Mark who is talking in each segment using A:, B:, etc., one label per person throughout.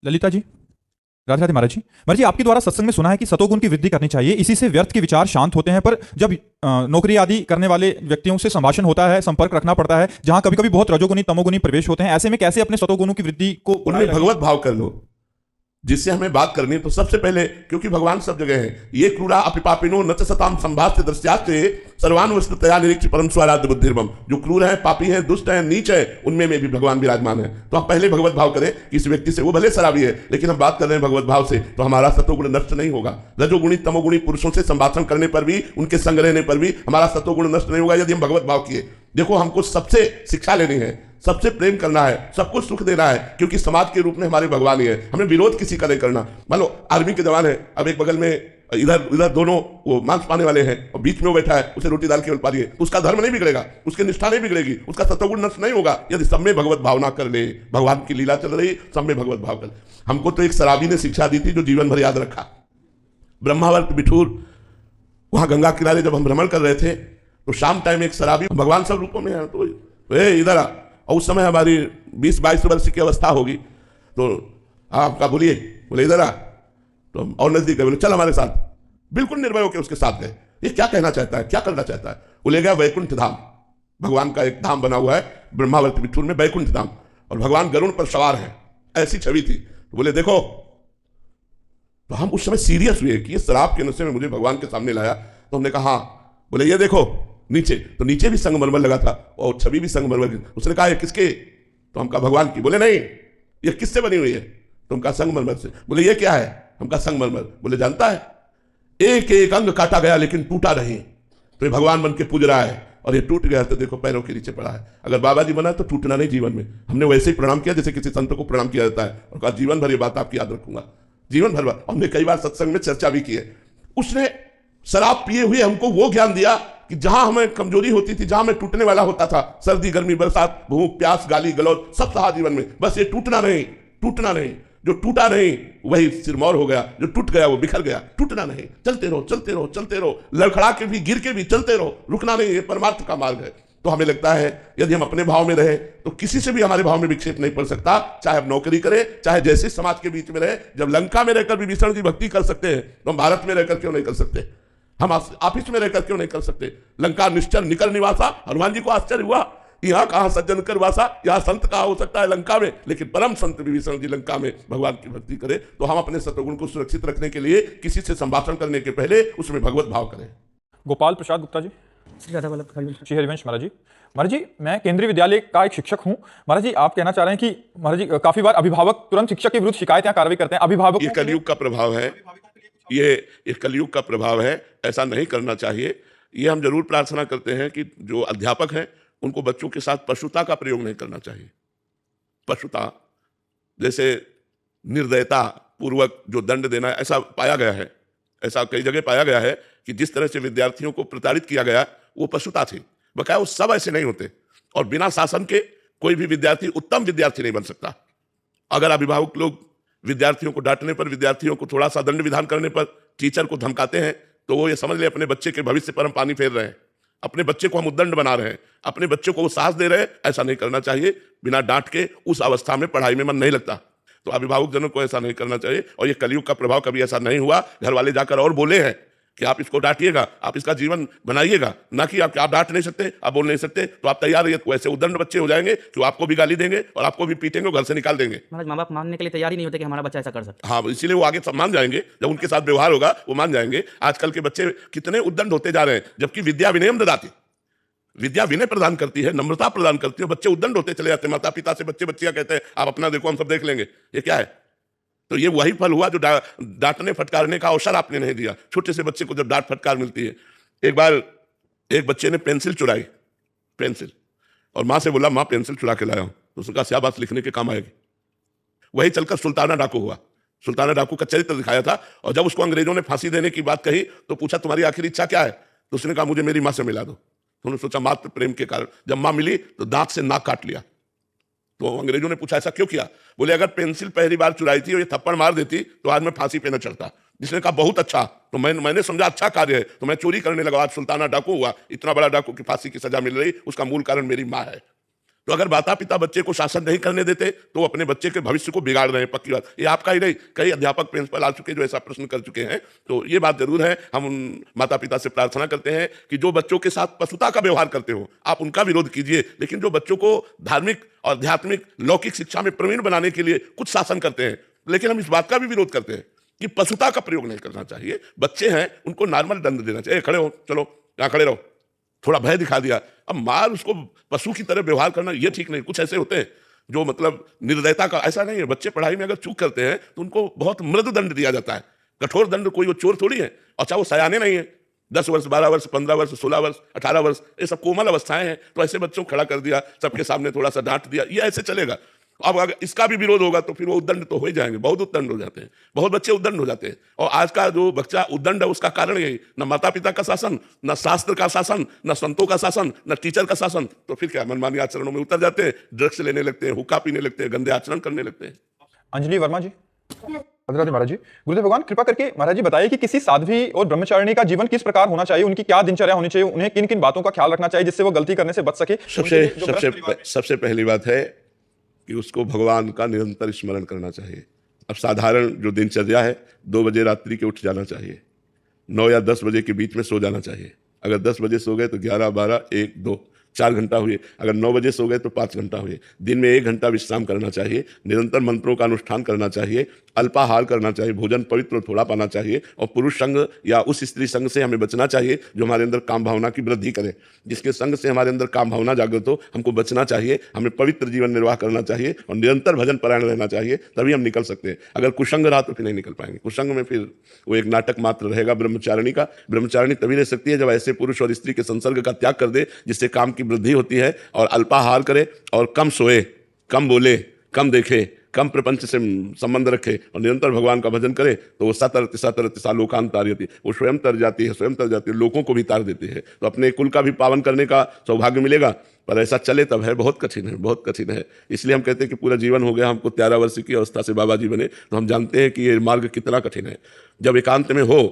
A: ललिता जी, राधे राधे महाराज जी। महाराज जी, आपके द्वारा सत्संग में सुना है कि सतोगुण की वृद्धि करनी चाहिए, इसी से व्यर्थ के विचार शांत होते हैं। पर जब नौकरी आदि करने वाले व्यक्तियों से संभाषण होता है, संपर्क रखना पड़ता है, जहां कभी कभी बहुत रजोगुणी तमोगुणी प्रवेश होते हैं, ऐसे में कैसे अपने सतोगुणों की वृद्धि को
B: उनमें भगवत भाव कर लो। जिससे हमें बात करनी है तो सबसे पहले, क्योंकि भगवान सब जगह है, ये क्रूरा अपिपापिनो न च सताम संभाष्य दृश्यास्ते सर्वान वस्तुतया निरीक्ष परम स्वाराध्य बुद्धिर्बम। जो क्रूर है, पापी है, दुष्ट है, नीच है, उनमें में भी भगवान विराजमान है। तो हम पहले भगवत भाव करें कि इस व्यक्ति से, वो भले शराबी है लेकिन हम बात कर रहे हैं भगवत भाव से, तो हमारा सतोगुण नष्ट नहीं होगा। रजोगुणी तमोगुणी पुरुषों से संभाषण करने पर भी, उनके संग रहने पर भी हमारा सतोगुण नष्ट नहीं होगा यदि हम भगवत भाव किए। देखो, हमको सबसे शिक्षा लेनी है, सबसे प्रेम करना है, सबको सुख देना है, क्योंकि समाज के रूप में हमारे भगवान ही है। हमें विरोध किसी का नहीं करना। मान लो आर्मी के जवान है, अब एक बगल में इधर इधर दोनों वो मांस पाने वाले हैं और बीच में वो बैठा है, उसे रोटी दाल केवल पा रही है, उसका धर्म नहीं बिगड़ेगा, उसकी निष्ठा नहीं बिगड़ेगी, उसका सतोगुण नष्ट नहीं होगा यदि सब में भगवत भावना कर ले। भगवान की लीला चल रही, सब में भगवत भाव कर। हमको तो एक शराबी ने शिक्षा दी थी जो जीवन भर याद रखा। ब्रह्मावर्त बिठूर, वहां गंगा किनारे जब हम भ्रमण कर रहे थे तो शाम टाइम एक शराबी, भगवान सब रूपों में है, तो इधर आ। और उस समय हमारी 20-22 वर्ष की अवस्था होगी। तो आपका बोलिए, बोले इधर आ। तो हम और नजदीक गए, बोले चल हमारे साथ। बिल्कुल निर्भय होकर उसके साथ गए। ये क्या कहना चाहता है, क्या करना चाहता है? वो ले गया वैकुंठ धाम। भगवान का एक धाम बना हुआ है ब्रह्मावर्त बिठूर में, वैकुंठ धाम, और भगवान गरुड़ पर सवार है, ऐसी छवि थी। तो बोले देखो, तो हम उस समय सीरियस हुए कि ये शराब के नशे में मुझे भगवान के सामने लाया। तो हमने कहा हाँ। बोले ये देखो नीचे, तो नीचे भी संगमरमर लगा था और छवि भी संगमरमर की। उसने कहा ये किसके? तो हम कहा भगवान की। बोले नहीं, ये किससे बनी हुई है? तो हम कहा संगमरमर से। बोले ये क्या है? हम कहा संगमरमर। बोले जानता है, एक एक अंग काटा गया लेकिन टूटा नहीं। तो ये भगवान बन के पूज रहा है और ये टूट गया तो देखो पैरों के नीचे पड़ा है। अगर बाबा जी बना तो टूटना नहीं जीवन में। हमने वैसे ही प्रणाम किया जैसे किसी संत को प्रणाम किया जाता है, और कहा जीवन भर ये बात आपकी याद रखूंगा, जीवन भर। हमने कई बार सत्संग में चर्चा भी की है। उसने शराब पिए हुए हमको वो ज्ञान दिया कि जहां हमें कमजोरी होती थी, जहां मैं टूटने वाला होता था, सर्दी गर्मी बरसात भूख प्यास गाली गलौज सब सहा जीवन में, बस ये टूटना नहीं, टूटना नहीं। जो टूटा नहीं वही सिरमौर हो गया, जो टूट गया वो बिखर गया। टूटना नहीं, चलते रहो चलते रहो चलते रहो, लड़खड़ा के भी गिर के भी चलते रहो, रुकना नहीं। ये परमार्थ का मार्ग है। तो हमें लगता है यदि हम अपने भाव में रहे तो किसी से भी हमारे भाव में विक्षेप नहीं पड़ सकता, चाहे हम नौकरी करें, चाहे जैसे समाज के बीच में रहे। जब लंका में रहकर विभीषण की भक्ति कर सकते हैं तो हम भारत में रहकर क्यों नहीं कर सकते? हम ऑफिस में रहकर क्यों नहीं कर सकते? लंका निश्चर निकल निवासा, हनुमान जी को आश्चर्य हुआ, यहां कहां सज्जन कर वासा, यहां संत कहां हो सकता है लंका में? लेकिन परम संत विभीषण जी लंका में भगवान की भक्ति करें। तो हम अपने सतोगुण को सुरक्षित रखने के लिए किसी से संभाषण करने के पहले उसमें भगवत भाव करें।
A: गोपाल प्रसाद गुप्ता जी।
C: श्री राधा वल्लभ
A: श्री हरिवंश महाराज जी। महाराज जी, मैं केंद्रीय विद्यालय का एक शिक्षक हूं। महाराज जी, आप कहना चाह रहे हैं कि महाराज जी काफी बार अभिभावक तुरंत शिक्षक के विरुद्ध शिकायत या कार्रवाई करते हैं। अभिभावक,
B: ये कलयुग का प्रभाव है, ये कलयुग का प्रभाव है, ऐसा नहीं करना चाहिए। ये हम जरूर प्रार्थना करते हैं कि जो अध्यापक हैं उनको बच्चों के साथ पशुता का प्रयोग नहीं करना चाहिए। पशुता जैसे निर्दयता पूर्वक जो दंड देना, ऐसा पाया गया है, ऐसा कई जगह पाया गया है कि जिस तरह से विद्यार्थियों को प्रताड़ित किया गया वो पशुता थी। बकाया वो सब ऐसे नहीं होते, और बिना शासन के कोई भी विद्यार्थी उत्तम विद्यार्थी नहीं बन सकता। अगर अभिभावक लोग विद्यार्थियों को डांटने पर, विद्यार्थियों को थोड़ा सा दंड विधान करने पर, टीचर को धमकाते हैं, तो वो ये समझ ले अपने बच्चे के भविष्य पर हम पानी फेर रहे हैं, अपने बच्चे को हम उद्दंड बना रहे हैं, अपने बच्चे को वो साहस दे रहे हैं। ऐसा नहीं करना चाहिए। बिना डांट के उस अवस्था में पढ़ाई में मन नहीं लगता। तो अभिभावक जनों को ऐसा नहीं करना चाहिए। और ये कलयुग का प्रभाव, कभी ऐसा नहीं हुआ घर वाले जाकर और बोले हैं कि आप इसको डांटिएगा, आप इसका जीवन बनाइएगा, ना कि आप डांट नहीं सकते, आप बोल नहीं सकते, तो आप तैयार रहिए। वैसे उद्दंड बच्चे हो जाएंगे कि आपको भी गाली देंगे और आपको भी पीटेंगे और घर से निकाल देंगे।
C: महाराज, माँ बाप मानने के लिए तैयार ही नहीं होते कि हमारा बच्चा ऐसा कर सकता।
B: हाँ, इसीलिए वो आगे सब मान जाएंगे। जब उनके साथ व्यवहार होगा वो मान जाएंगे। आजकल के बच्चे कितने उद्दंड होते जा रहे हैं, जबकि विद्या विनयम ददाति, विद्या विनय प्रदान करती है, नम्रता प्रदान करती है। बच्चे उद्दंड होते चले जाते हैं। माता पिता से बच्चे बच्चियां कहते हैं आप अपना देखो, हम सब देख लेंगे। ये क्या है? तो ये वही फल हुआ जो डांटने फटकारने का अवसर आपने नहीं दिया। छोटे से बच्चे को जब डांट फटकार मिलती है। एक बार एक बच्चे ने पेंसिल चुराई, पेंसिल, और माँ से बोला माँ पेंसिल चुरा के लाया हूं। तो उसका शाबाश लिखने के काम आएगी। वही चलकर सुल्ताना डाकू हुआ। सुल्ताना डाकू का चरित्र दिखाया था। और जब उसको अंग्रेजों ने फांसी देने की बात कही तो पूछा तुम्हारी आखिरी इच्छा क्या है? तो उसने कहा मुझे मेरी माँ से मिला दो। तो उन्होंने सोचा मात्र प्रेम के कारण। जब माँ मिली तो दांत से नाक काट लिया। तो अंग्रेजों ने पूछा ऐसा क्यों किया? बोले अगर पेंसिल पहली बार चुराई थी और ये थप्पड़ मार देती तो आज मैं फांसी पे न चढ़ता। जिसने कहा बहुत अच्छा। तो मैंने समझा अच्छा कार्य है, तो मैं चोरी करने लगा। आज सुल्ताना डाकू हुआ, इतना बड़ा डाकू की फांसी की सजा मिल रही, उसका मूल कारण मेरी माँ है। तो अगर माता पिता बच्चे को शासन नहीं करने देते तो अपने बच्चे के भविष्य को बिगाड़ रहे हैं, पक्की बात। ये आपका ही नहीं, कई अध्यापक प्रिंसिपल आ चुके जो ऐसा प्रश्न कर चुके हैं। तो ये बात जरूर है, हम उन माता पिता से प्रार्थना करते हैं कि जो बच्चों के साथ पशुता का व्यवहार करते हो आप उनका विरोध कीजिए, लेकिन जो बच्चों को धार्मिक और आध्यात्मिक लौकिक शिक्षा में प्रवीण बनाने के लिए कुछ शासन करते हैं, लेकिन हम इस बात का भी विरोध करते हैं कि पशुता का प्रयोग नहीं करना चाहिए। बच्चे हैं, उनको नॉर्मल दंड देना चाहिए। खड़े हो, चलो यहाँ खड़े रहो, थोड़ा भय दिखा दिया, अब मार उसको पशु की तरह व्यवहार करना ये ठीक नहीं। कुछ ऐसे होते हैं जो मतलब निर्दयता का, ऐसा नहीं है। बच्चे पढ़ाई में अगर चूक करते हैं तो उनको बहुत मृदु दंड दिया जाता है, कठोर दंड। कोई वो चोर थोड़ी है, अच्छा वो सयाने नहीं है। 10 वर्ष 12 वर्ष 15 वर्ष 16 वर्ष 18 वर्ष ये सब कोमल अवस्थाएं हैं, तो ऐसे बच्चों को खड़ा कर दिया, सबके सामने थोड़ा सा डांट दिया, ये ऐसे चलेगा। अब अगर इसका भी विरोध होगा तो फिर वो उद्दंड तो हो ही जाएंगे, बहुत उद्दंड हो जाते हैं, बहुत बच्चे उद्दंड हो जाते हैं। और आज का जो बच्चा उद्दंड है उसका कारण यही, न माता पिता का शासन, न शास्त्र का शासन, न संतों का शासन, न टीचर का शासन। तो फिर क्या, मनमानी आचरणों में उतर जाते हैं, ड्रग्स लेने लगते हैं, हुक्का पीने लगते हैं, गंदे आचरण करने लगते हैं।
A: अंजलि वर्मा जी। राधे महाराज जी। गुरुदेव भगवान कृपा करके महाराज जी बताइए कि किसी साध्वी और ब्रह्मचारिणी का जीवन किस प्रकार होना चाहिए, उनकी क्या दिनचर्या होनी चाहिए, उन्हें किन किन बातों का ख्याल रखना चाहिए जिससे वो गलती करने से बच सके।
B: सबसे पहली बात है कि उसको भगवान का निरंतर स्मरण करना चाहिए। अब साधारण जो दिनचर्या है, 2 बजे रात्रि के उठ जाना चाहिए, 9 या 10 बजे के बीच में सो जाना चाहिए। अगर 10 बजे सो गए तो 11, 12, 1, 2, 4 घंटा हुए। अगर 9 बजे सो गए तो 5 घंटा हुए। दिन में 1 घंटा विश्राम करना चाहिए, निरंतर मंत्रों का अनुष्ठान करना चाहिए, अल्पाहार करना चाहिए, भोजन पवित्र थोड़ा पाना चाहिए, और पुरुष संग या उस स्त्री संग से हमें बचना चाहिए जो हमारे अंदर काम भावना की वृद्धि करे। जिसके संग से हमारे अंदर काम भावना जागृत हो, हमको बचना चाहिए। हमें पवित्र जीवन निर्वाह करना चाहिए और निरंतर भजन परायण रहना चाहिए, तभी हम निकल सकते हैं। अगर कुसंग रहा तो फिर नहीं निकल पाएंगे। कुसंग में फिर वो एक नाटक मात्र रहेगा ब्रह्मचारिणी का। ब्रह्मचारिणी तभी रह सकती है जब ऐसे पुरुष और स्त्री के संसर्ग का त्याग कर दे जिससे काम की वृद्धि होती है, और अल्पाहार करे और कम सोए, कम बोले, कम देखे, कम प्रपंच से संबंध रखे और निरंतर भगवान का भजन करे, तो वो सतरति लोकांत तारयति, वो स्वयं तर जाती है, स्वयं तर जाती है, लोगों को भी तार देती है। तो अपने कुल का भी पावन करने का सौभाग्य मिलेगा, पर ऐसा चले तब है। बहुत कठिन है, बहुत कठिन है। इसलिए हम कहते हैं कि पूरा जीवन हो गया हमको 13 वर्ष की अवस्था से बाबा जी बने, तो हम जानते हैं कि ये मार्ग कितना कठिन है। जब एकांत में हो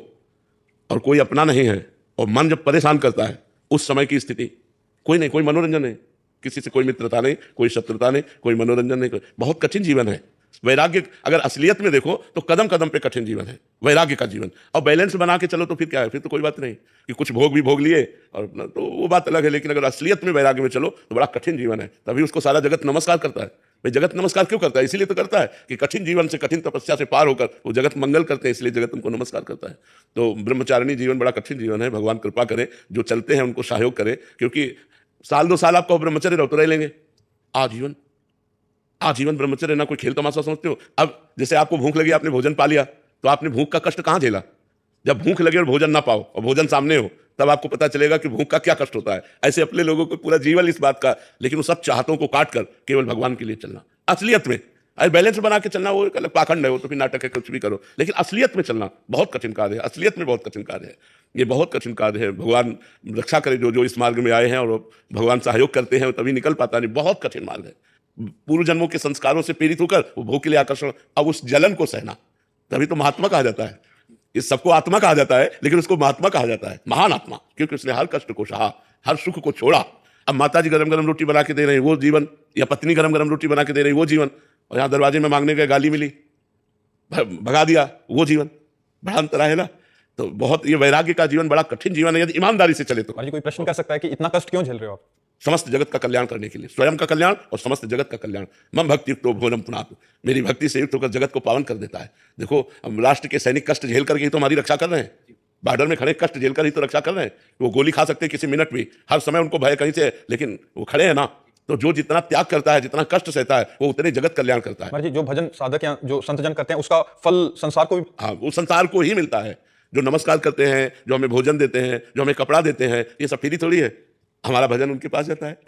B: और कोई अपना नहीं है और मन जब परेशान करता है, उस समय की स्थिति कोई नहीं, कोई मनोरंजन नहीं, किसी से कोई मित्रता नहीं, कोई शत्रुता नहीं, कोई मनोरंजन नहीं, बहुत कठिन जीवन है। वैराग्य अगर असलियत में देखो तो कदम कदम पे कठिन जीवन है वैराग्य का जीवन। और बैलेंस बना के चलो तो फिर क्या है, फिर तो कोई बात नहीं कि कुछ भोग भी भोग लिए और तो वो बात अलग है। लेकिन अगर असलियत में वैराग्य में चलो तो बड़ा कठिन जीवन है। तभी उसको सारा जगत नमस्कार करता है। भाई जगत नमस्कार क्यों करता है? इसीलिए तो करता है कि कठिन जीवन से, कठिन तपस्या से पार होकर वो जगत मंगल करते हैं, इसलिए जगत उनको नमस्कार करता है। तो ब्रह्मचारिणी जीवन बड़ा कठिन जीवन है। भगवान कृपा करे, जो चलते हैं उनको सहयोग करे, क्योंकि साल 2 साल आपको ब्रह्मचर्य रहो तो रह लेंगे, आजीवन ब्रह्मचर्य ना कोई खेल तमाशा समझते हो। अब जैसे आपको भूख लगी, आपने भोजन पा लिया, तो आपने भूख का कष्ट कहाँ झेला? जब भूख लगे और भोजन ना पाओ और भोजन सामने हो, तब आपको पता चलेगा कि भूख का क्या कष्ट होता है। ऐसे अपने लोगों को पूरा जीवन इस बात का, लेकिन वो सब चाहतों को काट कर केवल भगवान के लिए चलना, असलियत में। अरे बैलेंस बना के चलना वो एक अलग पाखंड है, वो तो फिर नाटक है, कुछ भी करो, लेकिन असलियत में चलना बहुत कठिन कार्य है। असलियत में बहुत कठिन कार्य है, ये बहुत कठिन कार्य है। भगवान रक्षा करे जो जो इस मार्ग में आए हैं और भगवान सहयोग करते हैं, तभी निकल पाता नहीं। बहुत कठिन मार्ग है। पूर्व जन्मों के संस्कारों से प्रेरित होकर वो भोग के लिए आकर्षण, अब उस जलन को सहना, तभी तो महात्मा कहा जाता है। इस सबको आत्मा कहा जाता है, लेकिन उसको महात्मा कहा जाता है, महान आत्मा, क्योंकि उसने हर कष्ट को सहा, हर सुख को छोड़ा। अब माता जी गरम गरम रोटी बना के दे रही वो जीवन, या पत्नी गरम गरम रोटी बना के दे रही वो जीवन, और यहाँ दरवाजे में मांगने गए गाली मिली, भगा दिया, वो जीवन, बड़ा अंतर है ना। तो बहुत ये वैराग्य का जीवन बड़ा कठिन जीवन है, यदि ईमानदारी से चले तो।
A: कोई प्रश्न कर सकता है कि इतना कष्ट क्यों झेल रहे हो आप?
B: समस्त जगत का कल्याण करने के लिए, स्वयं का कल्याण और समस्त जगत का कल्याण। मम भक्ति युक्तो भुवनम पुनातु, मेरी भक्ति से युक्त होकर जगत को पावन कर देता है। देखो हम राष्ट्र के सैनिक कष्ट झेल करके ही तो हमारी रक्षा कर रहे हैं, बॉर्डर में खड़े कष्ट झेल कर ही तो रक्षा कर रहे हैं। वो गोली खा सकते हैं किसी मिनट भी, हर समय उनको भय कहीं से, लेकिन वो खड़े हैं ना। तो जो जितना त्याग करता है, जितना कष्ट सहता है, वो उतने जगत कल्याण करता है।
A: जो भजन साधक या जो संत जन करते हैं, उसका फल संसार को भी,
B: हाँ, वो संसार को ही मिलता है। जो नमस्कार करते हैं, जो हमें भोजन देते हैं, जो हमें कपड़ा देते हैं, ये सब फ्री थोड़ी है। हमारा भजन उनके पास जाता है।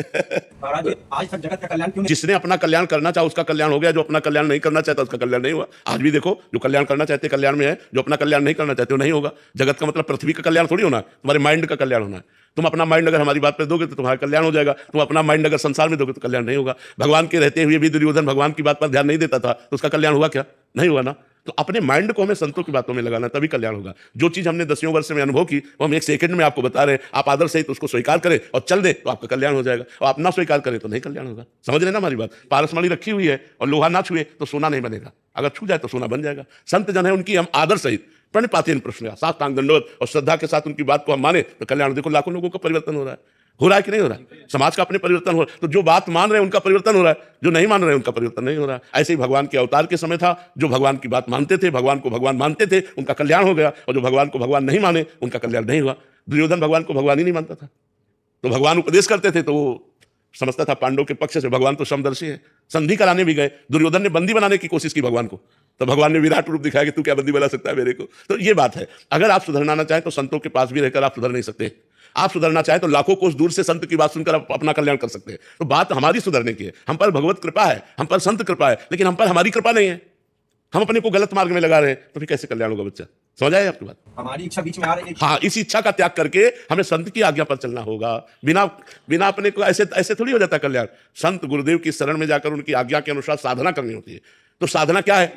C: महाराज जी, आज तक जगत का कल्याण क्यों नहीं?
B: जिसने अपना कल्याण करना चाहा उसका कल्याण हो गया, जो अपना कल्याण नहीं करना चाहता उसका कल्याण नहीं हुआ। आज भी देखो, जो कल्याण करना चाहते कल्याण में है, जो अपना कल्याण नहीं करना चाहते वो नहीं होगा। जगत का मतलब पृथ्वी का कल्याण थोड़ी होना है, तुम्हारे माइंड का कल्याण होना है। तुम अपना माइंड अगर हमारी बात पर दोगे तो तुम्हारा कल्याण हो जाएगा, तुम अपना माइंड अगर संसार में दोगे तो कल्याण नहीं होगा। भगवान के रहते हुए भी दुर्योधन भगवान की बात पर ध्यान नहीं देता था, तो उसका कल्याण हुआ क्या? नहीं हुआ ना। तो अपने माइंड को हमें संतों की बातों में लगाना, तभी कल्याण होगा। जो चीज हमने 10 वर्ष में अनुभव की वो हम 1 सेकंड में आपको बता रहे हैं, आप आदर सहित उसको स्वीकार करें और चल दे तो आपका कल्याण हो जाएगा, और आप ना स्वीकार करें तो नहीं कल्याण होगा। समझ रहे ना हमारी बात? पारसमणि रखी हुई है और लोहा ना छुए तो सोना नहीं बनेगा, अगर छू जाए तो सोना बन जाएगा। संत जन है, उनकी हम आदर सहित प्रणिपातेन प्रश्न साष्टांग दंडवत और श्रद्धा के साथ उनकी बात को हम माने तो कल्याण। देखो लाखों लोगों का परिवर्तन हो रहा है कि नहीं हो रहा है? समाज का अपने परिवर्तन हो रहा है। तो जो बात मान रहे हैं उनका परिवर्तन हो रहा है, जो नहीं मान रहे हैं उनका परिवर्तन नहीं हो रहा है। ऐसे ही भगवान के अवतार के समय था, जो भगवान की बात मानते थे, भगवान को भगवान मानते थे, उनका कल्याण हो गया, और जो भगवान को भगवान नहीं माने उनका कल्याण नहीं हुआ। दुर्योधन भगवान को भगवान ही नहीं मानता था, तो भगवान उपदेश करते थे तो वो समझता था पांडव के पक्ष से, भगवान तो समदर्शी है। संधि कराने भी गए, दुर्योधन ने बंदी बनाने की कोशिश की भगवान को, तो भगवान ने विराट रूप दिखाया कि तू क्या बंदी बना सकता है मेरे को। तो ये बात है, अगर आप सुधरना चाहें तो संतों के पास भी रहकर आप सुधर नहीं सकते। आप सुधरना चाहें तो लाखों कोस दूर से संत की बात सुनकर आप अपना कल्याण कर सकते हैं। तो बात हमारी सुधरने की है, हम पर भगवत कृपा है, हम पर संत कृपा है, लेकिन हम पर हमारी कृपा नहीं है। हम अपने को गलत मार्ग में लगा रहे हैं, तो फिर कैसे कल्याण होगा बच्चा? समझ आए आपकी बात?
C: हमारी इच्छा बीच में आ रही है।
B: हाँ, इस इच्छा का त्याग करके हमें संत की आज्ञा पर चलना होगा। बिना अपने को ऐसे थोड़ी हो जाता कल्याण। संत गुरुदेव की शरण में जाकर उनकी आज्ञा के अनुसार साधना करनी होती है। तो साधना क्या है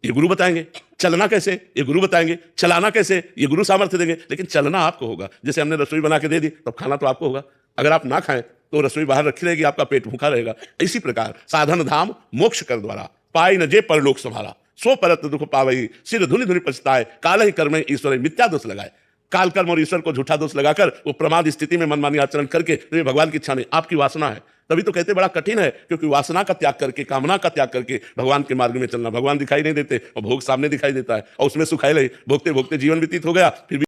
B: ये गुरु बताएंगे, चलना कैसे ये गुरु बताएंगे, चलाना कैसे ये गुरु सामर्थ्य देंगे, लेकिन चलना आपको होगा। जैसे हमने रसोई बना के दे दी, तब खाना तो आपको होगा। अगर आप ना खाएं तो रसोई बाहर रखी रहेगी, आपका पेट भूखा रहेगा। इसी प्रकार साधन धाम मोक्ष कर द्वारा पाई न जे परलोक संभाला, सो परत दुख पावई, सिर धुनि धुनि पछताए, काल ही कर्म ईश्वर मिथ्या दोष लगाए। काल कर्म और ईश्वर को झूठा दोष लगाकर वो प्रमाद स्थिति में मनमानी आचरण करके, तो ये भगवान की इच्छा नहीं, आपकी वासना है। तभी तो कहते बड़ा कठिन है, क्योंकि वासना का त्याग करके, कामना का त्याग करके भगवान के मार्ग में चलना। भगवान दिखाई नहीं देते और भोग सामने दिखाई देता है, और उसमें सुखाए रहे, भोगते भोगते जीवन व्यतीत हो गया, फिर भी